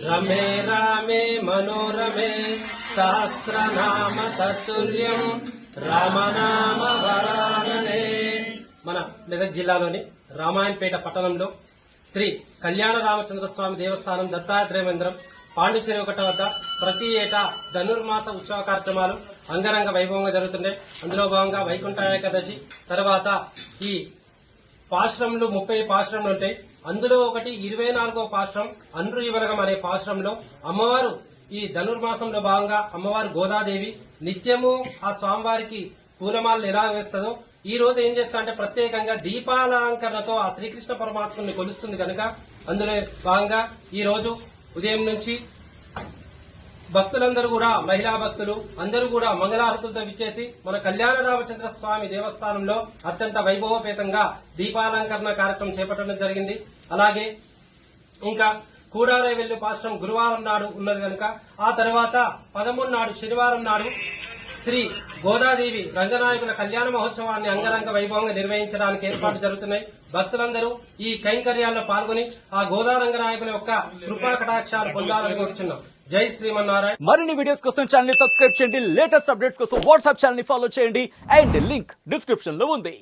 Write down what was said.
రమే రామే మనోరమే సహస్రనామ తత్తుల్యం రామనామ వరాననే. మన మెదక్ జిల్లాలోని రామాయణపేట పట్టణంలో శ్రీ కళ్యాణ రామచంద్ర స్వామి దేవస్థానం దత్తాత్రేయ మందిరం పాండిచేరి 1 వద్ద ప్రతి ఏటా ధనుర్మాస ఉత్సవ కార్యక్రమాలు అంగరంగ వైభవంగా జరుగుతున్నాయి. అందులో భాగంగా వైకుంఠ ఏకాదశి తర్వాత ఈ పాశ్రములు 30 పాశ్రములు ఉంటాయి. అందులో ఒకటి 24వ పాశ్రం అండ్రుయువరగం అనే పాశ్రంలో అమ్మవారు ఈ ధనుర్మాసంలో భాగంగా అమ్మవారు గోదాదేవి నిత్యము ఆ స్వామివారికి పూలమాలను ఎలా వేస్తుందో ఈ రోజు ఏం చేస్తా అంటే ప్రత్యేకంగా దీపాలంకరణతో ఆ శ్రీకృష్ణ పరమాత్మని కొలుస్తుంది కనుక అందులో భాగంగా ఈ రోజు ఉదయం నుంచి భక్తులందరూ కూడా మహిళా భక్తులు అందరూ కూడా మంగళారతులతో విచ్చేసి మన కళ్యాణ రామచంద్ర స్వామి దేవస్థానంలో అత్యంత వైభవపేతంగా దీపాలంకరణ కార్యక్రమం చేపట్టడం జరిగింది. అలాగే ఇంకా కూడారై వెల్లు పాశ్రం గురువారం నాడు ఉన్నది కనుక ఆ తర్వాత 13 నాడు శనివారం నాడు శ్రీ గోదాదేవి రంగనాయకుల కళ్యాణ మహోత్సవాన్ని అంగరంగ వైభవంగా నిర్వహించడానికి ఏర్పాట్లు జరుగుతున్నాయి. భక్తులందరూ ఈ కైంకర్యాల్లో పాల్గొని ఆ గోదా రంగనాయకుల యొక్క కృపా కటాక్షాలు పొందాలని కోరుచున్నాం. జై శ్రీమన్నారాయణ. మరిన్ని వీడియోస్ కోసం ఛానల్ ని సబ్స్క్రైబ్ చేయండి. లేటెస్ట్ అప్డేట్స్ కోసం వాట్సాప్ ఛానల్ ని ఫాలో చేయండి. అండ్ లింక్ డిస్క్రిప్షన్ లో ఉంది.